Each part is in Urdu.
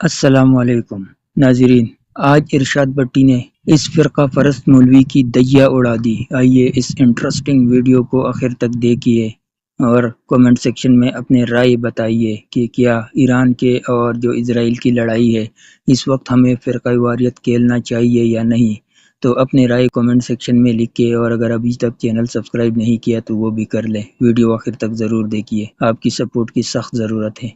السلام علیکم ناظرین، آج ارشاد بٹی نے اس فرقہ پرست مولوی کی دھجیاں اڑا دی۔ آئیے اس انٹرسٹنگ ویڈیو کو آخر تک دیکھیے اور کومنٹ سیکشن میں اپنے رائے بتائیے کہ کیا ایران کے اور جو اسرائیل کی لڑائی ہے اس وقت ہمیں فرقہ واریت کھیلنا چاہیے یا نہیں۔ تو اپنے رائے کومنٹ سیکشن میں لکھیں، اور اگر ابھی تک چینل سبسکرائب نہیں کیا تو وہ بھی کر لیں۔ ویڈیو آخر تک ضرور دیکھیے، آپ کی سپورٹ کی سخت ضرورت ہے۔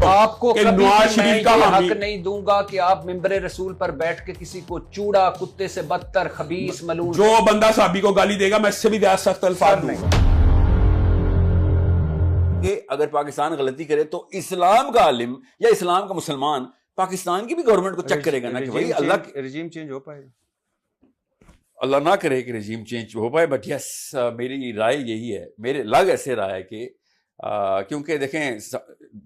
آپ کو کہ کبھی نواز بھی میں شریف کا یہ حامی حق نہیں دوں گا کہ آپ ممبر رسول پر بیٹھ کے کسی کو چوڑا، کتے سے بدتر، خبیث، ملعون جو بندہ صحابی کو گالی دے گا میں اس سے بھی زیادہ سخت الفاظ دوں گا کہ اگر پاکستان غلطی کرے تو اسلام کا عالم یا اسلام کا مسلمان پاکستان کی بھی گورنمنٹ کو چیک کرے گا نا کہ بھائی اللہ رجیم چینج ہو پائے گا۔ اللہ نہ کرے کہ رجیم چینج ہو پائے، بٹ یس میری رائے یہی ہے، میرے لگ ایسے رہا ہے کہ کیونکہ دیکھیں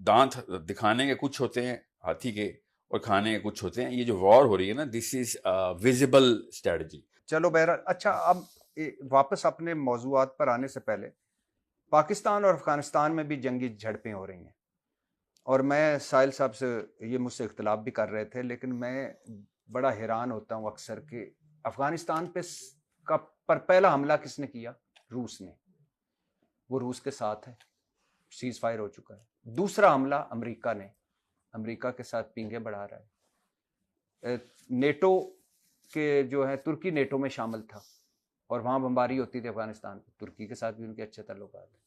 دانت دکھانے کے کچھ ہوتے ہیں ہاتھی کے اور کھانے کے کچھ ہوتے ہیں۔ یہ جو وار ہو رہی ہے نا، دس از ویزیبل اسٹریٹجی۔ چلو بہرحال، اچھا اب واپس اپنے موضوعات پر آنے سے پہلے، پاکستان اور افغانستان میں بھی جنگی جھڑپیں ہو رہی ہیں، اور میں ساحل صاحب سے یہ مجھ سے اختلاف بھی کر رہے تھے، لیکن میں بڑا حیران ہوتا ہوں اکثر کہ افغانستان پر پہلا حملہ کس نے کیا؟ روس نے۔ وہ روس کے ساتھ ہے، سیز فائر ہو چکا ہے۔ دوسرا حملہ امریکہ نے، امریکہ کے ساتھ پینگیں بڑھا رہا ہے۔ نیٹو کے جو ہے، ترکی نیٹو میں شامل تھا اور وہاں بمباری ہوتی تھی افغانستان کی، ترکی کے ساتھ بھی ان کے اچھے تعلقات ہیں۔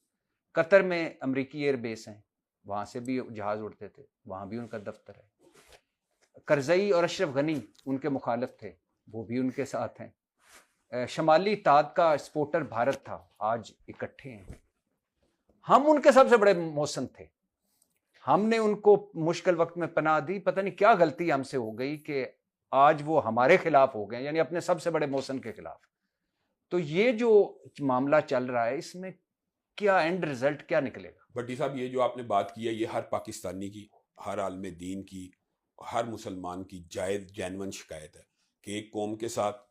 قطر میں امریکی ایئر بیس ہیں، وہاں سے بھی جہاز اڑتے تھے، وہاں بھی ان کا دفتر ہے۔ کرزئی اور اشرف غنی ان کے مخالف تھے، وہ بھی ان کے ساتھ ہیں۔ شمالی اتحاد کا سپورٹر بھارت تھا، آج اکٹھے ہیں۔ ہم ان کے سب سے بڑے موسن تھے، ہم نے ان کو مشکل وقت میں پناہ دی۔ پتہ نہیں کیا غلطی ہم سے ہو گئی کہ آج وہ ہمارے خلاف ہو گئے، یعنی اپنے سب سے بڑے موسن کے خلاف۔ تو یہ جو معاملہ چل رہا ہے، اس میں کیا اینڈ ریزلٹ کیا نکلے گا؟ بٹی صاحب، یہ جو آپ نے بات کی ہے، یہ ہر پاکستانی کی، ہر عالم دین کی، ہر مسلمان کی جائز جینون شکایت ہے کہ ایک قوم کے ساتھ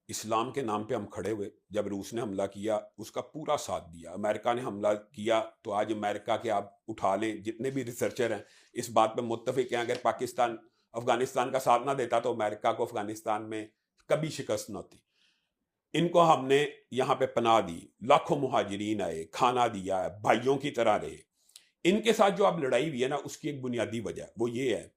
اسلام کے نام پہ ہم کھڑے ہوئے۔ جب روس نے حملہ کیا اس کا پورا ساتھ دیا، امریکہ نے حملہ کیا تو آج امریکہ کے آپ اٹھا لیں جتنے بھی ریسرچر ہیں اس بات پہ متفق ہیں، اگر پاکستان افغانستان کا ساتھ نہ دیتا تو امریکہ کو افغانستان میں کبھی شکست نہ ہوتی۔ ان کو ہم نے یہاں پہ پناہ دی، لاکھوں مہاجرین آئے، کھانا دیا ہے، بھائیوں کی طرح رہے۔ ان کے ساتھ جو اب لڑائی ہوئی ہے نا، اس کی ایک بنیادی وجہ وہ یہ ہے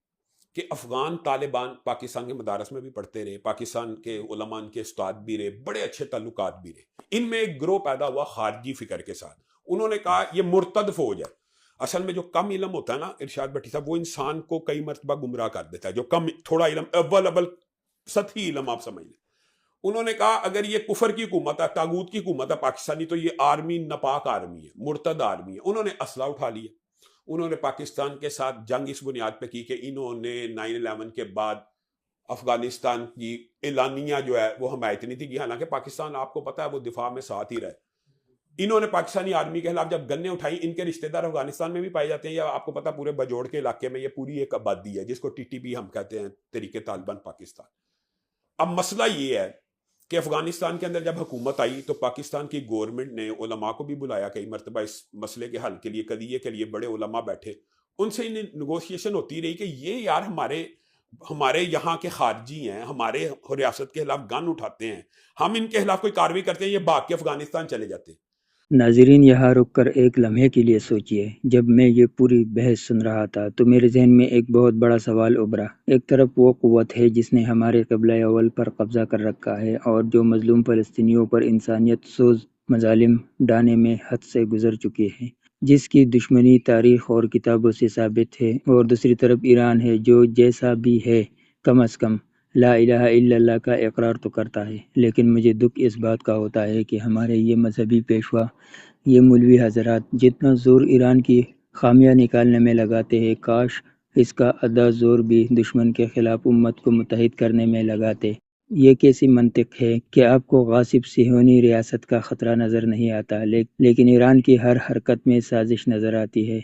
کہ افغان طالبان پاکستان کے مدارس میں بھی پڑھتے رہے، پاکستان کے علماء ان کے استاد بھی رہے، بڑے اچھے تعلقات بھی رہے۔ ان میں ایک گروہ پیدا ہوا خارجی فکر کے ساتھ، انہوں نے کہا یہ مرتد فوج ہے۔ اصل میں جو کم علم ہوتا ہے نا ارشاد بٹی صاحب، وہ انسان کو کئی مرتبہ گمراہ کر دیتا ہے۔ جو کم تھوڑا علم، اول سطحی علم آپ سمجھ لیں۔ انہوں نے کہا اگر یہ کفر کی حکومت ہے، طاغوت کی حکومت ہے پاکستانی، تو یہ آرمی ناپاک آرمی ہے، مرتد آرمی ہے۔ انہوں نے اسلحہ اٹھا لیا، انہوں نے پاکستان کے ساتھ جنگ اس بنیاد پہ کی کہ انہوں نے 9/11 کے بعد افغانستان کی اعلانیہ جو ہے وہ حمایت نہیں تھی، حالانکہ پاکستان آپ کو پتا ہے وہ دفاع میں ساتھ ہی رہے۔ انہوں نے پاکستانی آرمی کے خلاف جب گنیں اٹھائی، ان کے رشتہ دار افغانستان میں بھی پائے جاتے ہیں، یا آپ کو پتا پورے بجوڑ کے علاقے میں یہ پوری ایک آبادی ہے جس کو TTP ہم کہتے ہیں، تحریک طالبان پاکستان۔ اب مسئلہ یہ ہے کہ افغانستان کے اندر جب حکومت آئی تو پاکستان کی گورنمنٹ نے علماء کو بھی بلایا کئی مرتبہ اس مسئلے کے حل کے لیے، قضیے کے لیے بڑے علماء بیٹھے، ان سے نیگوشیشن ہوتی رہی کہ یہ یار ہمارے یہاں کے خارجی ہیں، ہمارے ریاست کے خلاف گن اٹھاتے ہیں، ہم ان کے خلاف کوئی کارروائی کرتے ہیں، یہ بھاگ کے افغانستان چلے جاتے ہیں۔ ناظرین، یہاں رک کر ایک لمحے کے لیے سوچئے۔ جب میں یہ پوری بحث سن رہا تھا تو میرے ذہن میں ایک بہت بڑا سوال ابھرا۔ ایک طرف وہ قوت ہے جس نے ہمارے قبلہ اول پر قبضہ کر رکھا ہے اور جو مظلوم فلسطینیوں پر انسانیت سوز مظالم ڈھانے میں حد سے گزر چکی ہے، جس کی دشمنی تاریخ اور کتابوں سے ثابت ہے، اور دوسری طرف ایران ہے جو جیسا بھی ہے کم از کم لا الہ الا اللہ کا اقرار تو کرتا ہے۔ لیکن مجھے دکھ اس بات کا ہوتا ہے کہ ہمارے یہ مذہبی پیشوا، یہ مولوی حضرات جتنا زور ایران کی خامیاں نکالنے میں لگاتے ہیں، کاش اس کا آدھا زور بھی دشمن کے خلاف امت کو متحد کرنے میں لگاتے۔ یہ کیسی منطق ہے کہ آپ کو غاصب صہیونی ریاست کا خطرہ نظر نہیں آتا، لیکن ایران کی ہر حرکت میں سازش نظر آتی ہے؟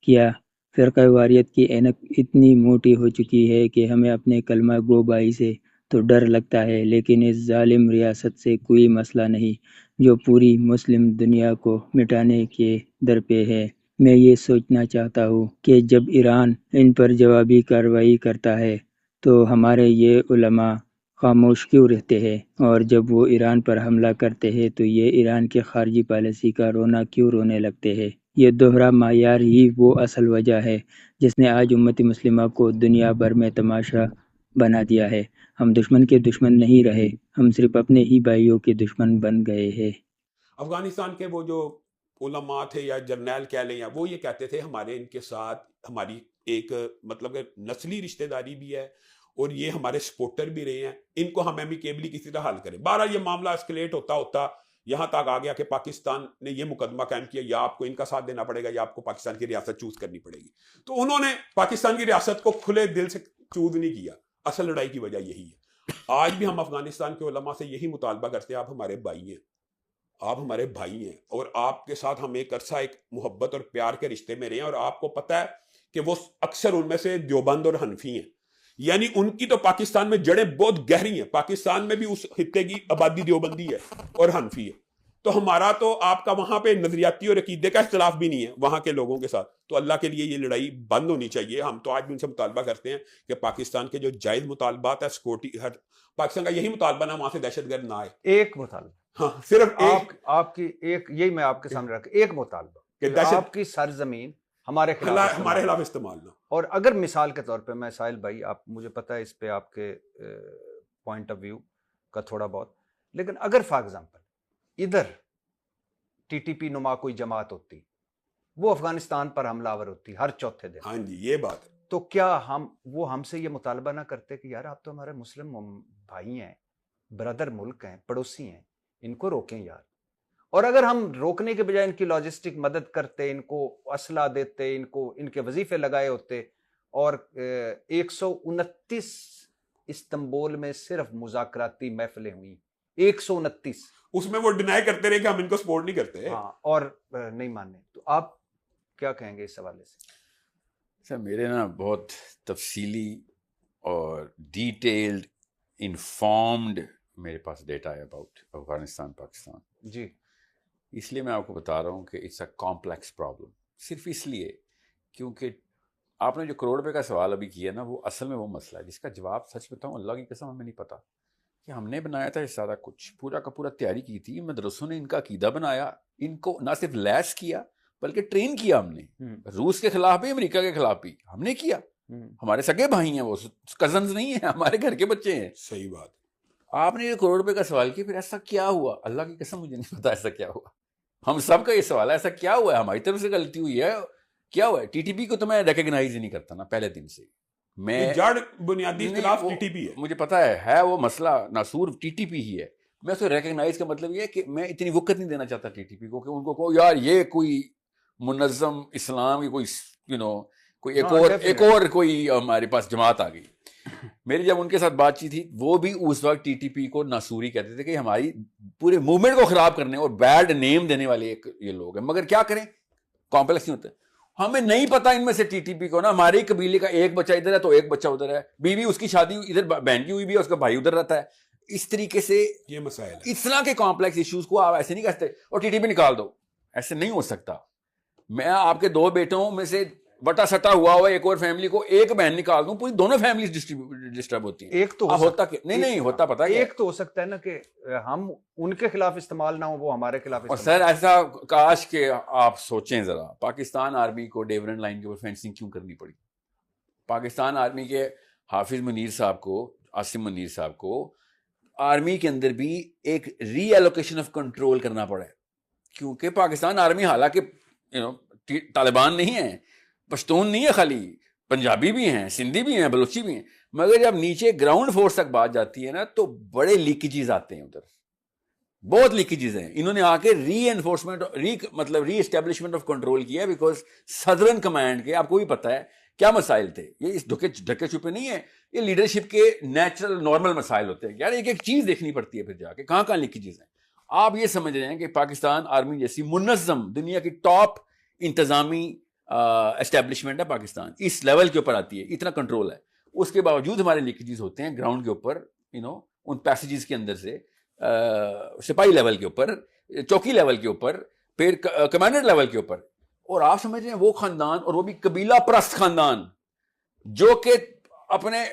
کیا فرقہ واریت کی اینک اتنی موٹی ہو چکی ہے کہ ہمیں اپنے کلمہ گو بھائی سے تو ڈر لگتا ہے، لیکن اس ظالم ریاست سے کوئی مسئلہ نہیں جو پوری مسلم دنیا کو مٹانے کے در پہ ہے؟ میں یہ سوچنا چاہتا ہوں کہ جب ایران ان پر جوابی کارروائی کرتا ہے تو ہمارے یہ علماء خاموش کیوں رہتے ہیں، اور جب وہ ایران پر حملہ کرتے ہیں تو یہ ایران کے خارجی پالیسی کا رونا کیوں رونے لگتے ہیں۔ یہ دوہرا معیار ہی وہ اصل وجہ ہے جس نے آج امت مسلمہ کو دنیا بھر میں تماشا بنا دیا ہے۔ ہم دشمن کے دشمن نہیں رہے، ہم صرف اپنے ہی بھائیوں کے دشمن بن گئے ہیں۔ افغانستان کے وہ جو علماء تھے یا جرنیل کہہ لیں، یا وہ یہ کہتے تھے ہمارے ان کے ساتھ ہماری ایک مطلب کہ نسلی رشتہ داری بھی ہے اور یہ ہمارے سپورٹر بھی رہے ہیں، ان کو ہم ایمیکیبلی کسی طرح حل کریں۔ بہرحال یہ معاملہ اسکلیٹ ہوتا ہوتا یہاں تک آ گیا کہ پاکستان نے یہ مقدمہ قائم کیا یا آپ کو ان کا ساتھ دینا پڑے گا یا آپ کو پاکستان کی ریاست چوز کرنی پڑے گی۔ تو انہوں نے پاکستان کی ریاست کو کھلے دل سے چوز نہیں کیا۔ اصل لڑائی کی وجہ یہی ہے۔ آج بھی ہم افغانستان کے علماء سے یہی مطالبہ کرتے ہیں، آپ ہمارے بھائی ہیں، آپ ہمارے بھائی ہیں، اور آپ کے ساتھ ہم ایک عرصہ ایک محبت اور پیار کے رشتے میں رہے ہیں، اور آپ کو پتہ ہے کہ وہ اکثر ان میں سے دیوبند اور حنفی ہیں، یعنی ان کی تو پاکستان میں جڑیں بہت گہری ہیں۔ پاکستان میں بھی اس خطے کی آبادی دیوبندی ہے اور حنفی ہے، تو ہمارا تو آپ کا وہاں پہ نظریاتی اور عقیدے کا اختلاف بھی نہیں ہے وہاں کے لوگوں کے ساتھ۔ تو اللہ کے لیے یہ لڑائی بند ہونی چاہیے۔ ہم تو آج بھی ان سے مطالبہ کرتے ہیں کہ پاکستان کے جو جائز مطالبات ہے سیکورٹی، ہر پاکستان کا یہی مطالبہ نا وہاں سے دہشت گرد نہ آئے۔ ایک مطالبہ، ہاں صرف آپ کی ایک، یہی میں آپ کے سامنے رکھ، ایک مطالبہ کہ آپ کی سرزمین ہمارے خلاف استعمال نہ۔ اور اگر مثال کے طور پہ میں ساحل بھائی، آپ مجھے پتہ ہے اس پہ آپ کے پوائنٹ آف ویو کا تھوڑا بہت، لیکن اگر فار ایگزامپل ادھر ٹی ٹی پی نما کوئی جماعت ہوتی، وہ افغانستان پر حملہ آور ہوتی ہر چوتھے دن، ہاں جی یہ بات ہے، تو کیا وہ ہم سے یہ مطالبہ نہ کرتے کہ یار آپ تو ہمارے مسلم بھائی ہیں، برادر ملک ہیں، پڑوسی ہیں، ان کو روکیں یار۔ اور اگر ہم روکنے کے بجائے ان کی لاجسٹک مدد کرتے، ان کو اسلحہ دیتے، ان کے وظیفے لگائے ہوتے، اور 129 استنبول میں صرف مذاکراتی محفلیں ہوئیں، 129، اس میں وہ ڈینائی کرتے رہے کہ ہم ان کو سپورٹ نہیں کرتے، ہاں، اور نہیں ماننے، تو آپ کیا کہیں گے اس حوالے سے؟ سر میرے نا بہت تفصیلی اور ڈیٹیلڈ انفارمڈ میرے پاس ڈیٹا ہے اباؤٹ افغانستان پاکستان، جی، اس لیے میں آپ کو بتا رہا ہوں کہ اٹس اے کمپلیکس پرابلم، صرف اس لیے کیونکہ آپ نے جو کروڑ روپے کا سوال ابھی کیا نا، وہ اصل میں وہ مسئلہ ہے جس کا جواب سچ بتاؤں اللہ کی قسم ہمیں نہیں پتا کہ ہم نے بنایا تھا یہ سارا کچھ، پورا کا پورا تیاری کی تھی، مدرسوں نے ان کا عقیدہ بنایا، ان کو نہ صرف لیس کیا بلکہ ٹرین کیا ہم نے، روس کے خلاف بھی امریکہ کے خلاف بھی ہم نے کیا، ہمارے سگے بھائی ہیں، وہ کزنز نہیں ہیں، ہمارے گھر کے بچے ہیں۔ صحیح بات۔ آپ نے یہ کروڑ روپے کا سوال کیا، پھر ایسا کیا ہوا؟ اللہ کی قسم مجھے نہیں پتا ایسا کیا ہوا، ہم سب کا یہ سوال ہے ایسا کیا ہوا ہے، ہماری طرف سے غلطی ہوئی ہے، کیا ہوا ہے؟ ٹی ٹی پی کو تو میں ریکگنائز ہی نہیں کرتا نا پہلے دن سے، میں جڑ بنیادی اختلاف ٹی ٹی پی مجھے پتا ہے وہ مسئلہ ناسور ٹی ٹی پی ہی ہے، میں اس کو ریکگنائز کا مطلب یہ ہے کہ میں اتنی وقت نہیں دینا چاہتا ٹی ٹی پی کو کہ ان کو کہو یار یہ کوئی منظم اسلام کی کوئی کوئی ایک اور کوئی ہمارے پاس جماعت آ گئی۔ میری جب ان کے ساتھ بات چیت تھی، وہ بھی اس وقت ٹی ٹی پی کو ناسوری کہتے تھے کہ ہماری پورے موومنٹ کو خراب کرنے اور بیڈ نیم دینے والے یہ لوگ ہیں، مگر کیا کریں، کمپلیکس نہیں ہوتا، ہمیں نہیں پتا ان میں سے ٹی ٹی پی کو نا، ہمارے قبیلے کا ایک بچہ ادھر ہے تو ایک بچہ ادھر ہے، بیوی اس کی شادی ادھر بہن کی ہوئی بھی ہے، اس کا بھائی ادھر رہتا ہے، اس طریقے سے یہ مسائل ہے۔ اس طرح کے کمپلیکس ایشوز کو آپ ایسے نہیں کہتے اور ٹی ٹی پی نکال دو، ایسے نہیں ہو سکتا۔ میں آپ کے دو بیٹوں میں سے بٹا سٹا ہوا ایک اور فیملی کو ایک بہن نکال دوں، پوری دونوں فیملیز ڈسٹرب ہوتی ہیں۔ ایک تو ہوتا کہ نہیں ہوتا، پتا ہے ایک تو ہو سکتا ہے نا کہ ہم ان کے خلاف استعمال نہ ہو، وہ ہمارے خلاف اور استعمال۔ سر ایسا کاش کہ آپ سوچیں ذرا، پاکستان آرمی کو ڈیورنٹ لائن کے اوپر فینسنگ کیوں کرنی پڑی؟ پاکستان آرمی کے حافظ منیر صاحب کو، عاصم منیر صاحب کو آرمی کے اندر بھی ایک ری ایلوکیشن آف کنٹرول کرنا پڑا ہے، کیونکہ پاکستان آرمی حالانکہ طالبان نہیں ہے، پشتون نہیں ہے، خالی پنجابی بھی ہیں، سندھی بھی ہیں، بلوچی بھی ہیں، مگر جب نیچے گراؤنڈ فورس تک بات جاتی ہے نا تو بڑے لیکیجز آتے ہیں، ادھر بہت لیکیجز ہیں۔ انہوں نے آ کے ری انفورسمنٹ مطلب ری اسٹیبلشمنٹ آف کنٹرول کیا، بیکاز صدرن کمانڈ کے آپ کو بھی پتہ ہے کیا مسائل تھے، یہ اس ڈھکے چھپے نہیں ہے، یہ لیڈرشپ کے نیچرل نارمل مسائل ہوتے ہیں، یار ایک ایک چیز دیکھنی پڑتی ہے پھر جا کے کہاں لیکیجز ہیں۔ آپ یہ سمجھ رہے ہیں کہ پاکستان آرمی جیسی منظم دنیا کی ٹاپ انتظامی اسٹیبلشمنٹ ہے پاکستان، اس لیول کے اوپر آتی ہے، اتنا کنٹرول ہے، اس کے باوجود ہمارے لیکیجز ہوتے ہیں گراؤنڈ کے اوپر، ان پیسیجز کے اندر سے، سپاہی لیول کے اوپر، چوکی لیول کے اوپر، پھر کمانڈر لیول کے اوپر، اور آپ سمجھ رہے ہیں وہ خاندان، اور وہ بھی قبیلہ پرست خاندان، جو کہ اپنے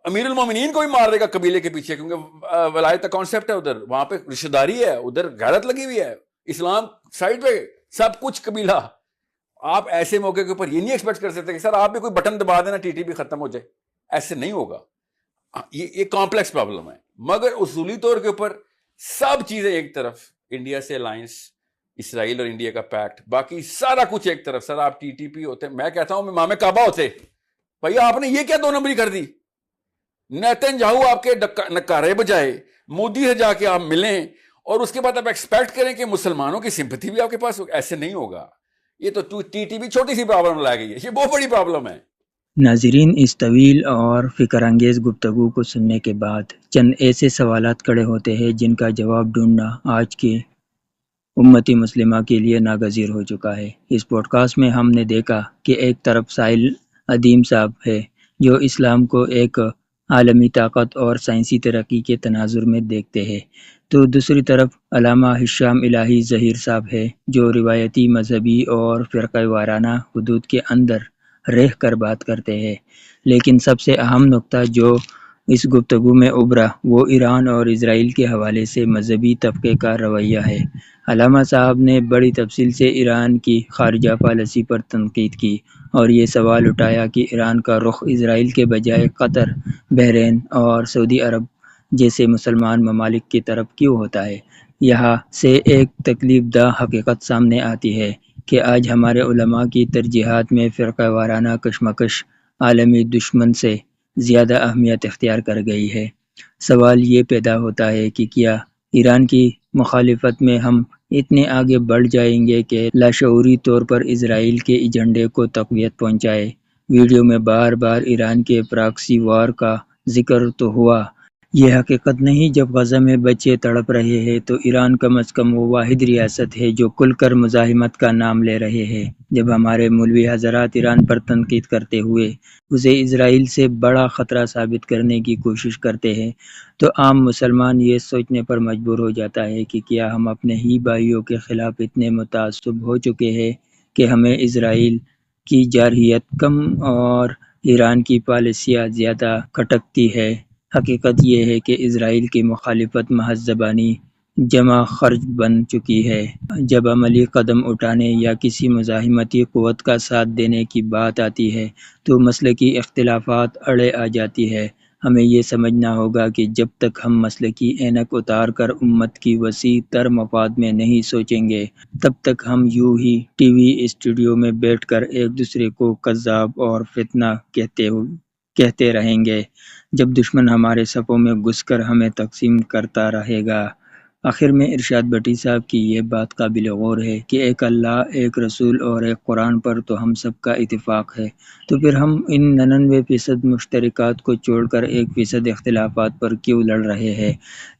امیر المومنین کو بھی مار دے گا قبیلے کے پیچھے، کیونکہ ولایت کا کانسیپٹ ہے ادھر، وہاں پہ رشتہ داری ہے، ادھر غیرت لگی ہوئی ہے، اسلام سائڈ پہ، سب کچھ قبیلہ. آپ ایسے موقع کے اوپر یہ نہیں ایکسپیکٹ کر سکتے کہ سر آپ بھی کوئی بٹن دبا دینا ٹی ٹی پی ختم ہو جائے. ایسے نہیں ہوگا. یہ کمپلیکس پرابلم ہے. مگر اصولی طور کے اوپر سب چیزیں ایک طرف، انڈیا سے الائنس، اسرائیل اور انڈیا کا پیکٹ، باقی سارا کچھ ایک طرف. سر آپ ٹی ٹی پی ہوتے، میں کہتا ہوں امام کعبہ ہوتے، بھیا آپ نے یہ کیا 2 نمبری کر دی؟ نیتن یاہو آپ کے نکارے بجائے، مودی سے جا کے آپ ملیں اور اس کے بعد آپ ایکسپیکٹ کریں کہ مسلمانوں کی سمپتھی بھی آپ کے پاس ہوگی. ایسے نہیں ہوگا. یہ تو ٹی ٹی پی چھوٹی سی پرابلم لا گئی ہے، یہ بہت بڑی پرابلم ہے. ناظرین، اس طویل اور فکر انگیز گفتگو کو سننے کے بعد چند ایسے سوالات کھڑے ہوتے ہیں جن کا جواب ڈھونڈنا آج کی امتی مسلمہ کے لیے ناگزیر ہو چکا ہے. اس پوڈ کاسٹ میں ہم نے دیکھا کہ ایک طرف سائل ادیم صاحب ہے جو اسلام کو ایک عالمی طاقت اور سائنسی ترقی کے تناظر میں دیکھتے ہیں، تو دوسری طرف علامہ ہشام الہی ظہیر صاحب ہے جو روایتی مذہبی اور فرقہ وارانہ حدود کے اندر رہ کر بات کرتے ہیں. لیکن سب سے اہم نقطہ جو اس گفتگو میں ابھرا وہ ایران اور اسرائیل کے حوالے سے مذہبی طبقے کا رویہ ہے. علامہ صاحب نے بڑی تفصیل سے ایران کی خارجہ پالیسی پر تنقید کی اور یہ سوال اٹھایا کہ ایران کا رخ اسرائیل کے بجائے قطر، بحرین اور سعودی عرب جیسے مسلمان ممالک کی طرف کیوں ہوتا ہے. یہاں سے ایک تکلیف دہ حقیقت سامنے آتی ہے کہ آج ہمارے علماء کی ترجیحات میں فرقہ وارانہ کشمکش عالمی دشمن سے زیادہ اہمیت اختیار کر گئی ہے. سوال یہ پیدا ہوتا ہے کہ کیا ایران کی مخالفت میں ہم اتنے آگے بڑھ جائیں گے کہ لاشعوری طور پر اسرائیل کے ایجنڈے کو تقویت پہنچائے. ویڈیو میں بار بار ایران کے پراکسی وار کا ذکر تو ہوا. یہ حقیقت نہیں، جب غزہ میں بچے تڑپ رہے ہیں تو ایران کم از کم وہ واحد ریاست ہے جو کھل کر مزاحمت کا نام لے رہے ہیں. جب ہمارے مولوی حضرات ایران پر تنقید کرتے ہوئے اسے اسرائیل سے بڑا خطرہ ثابت کرنے کی کوشش کرتے ہیں تو عام مسلمان یہ سوچنے پر مجبور ہو جاتا ہے کہ کیا ہم اپنے ہی بھائیوں کے خلاف اتنے متعصب ہو چکے ہیں کہ ہمیں اسرائیل کی جارحیت کم اور ایران کی پالیسیاں زیادہ کھٹکتی ہے. حقیقت یہ ہے کہ اسرائیل کی مخالفت محض زبانی جمع خرچ بن چکی ہے. جب عملی قدم اٹھانے یا کسی مزاحمتی قوت کا ساتھ دینے کی بات آتی ہے تو مسلکی اختلافات اڑے آ جاتی ہے. ہمیں یہ سمجھنا ہوگا کہ جب تک ہم مسلکی اینک اتار کر امت کی وسیع تر مفاد میں نہیں سوچیں گے تب تک ہم یوں ہی ٹی وی اسٹوڈیو میں بیٹھ کر ایک دوسرے کو کذاب اور فتنہ کہتے رہیں گے جب دشمن ہمارے صفوں میں گھس کر ہمیں تقسیم کرتا رہے گا. آخر میں ارشاد بٹی صاحب کی یہ بات قابل غور ہے کہ ایک اللہ، ایک رسول اور ایک قرآن پر تو ہم سب کا اتفاق ہے، تو پھر ہم ان 99% مشترکات کو چھوڑ کر 1% اختلافات پر کیوں لڑ رہے ہیں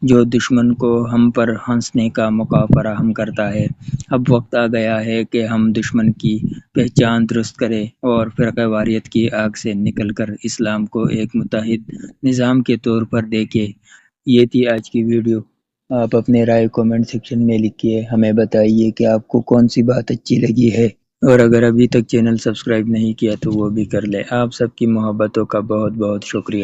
جو دشمن کو ہم پر ہنسنے کا موقع فراہم کرتا ہے. اب وقت آ گیا ہے کہ ہم دشمن کی پہچان درست کریں اور فرقہ واریت کی آگ سے نکل کر اسلام کو ایک متحد نظام کے طور پر دیکھیں. یہ تھی آج کی ویڈیو. آپ اپنے رائے کومنٹ سیکشن میں لکھیے، ہمیں بتائیے کہ آپ کو کون سی بات اچھی لگی ہے، اور اگر ابھی تک چینل سبسکرائب نہیں کیا تو وہ بھی کر لیں. آپ سب کی محبتوں کا بہت بہت شکریہ.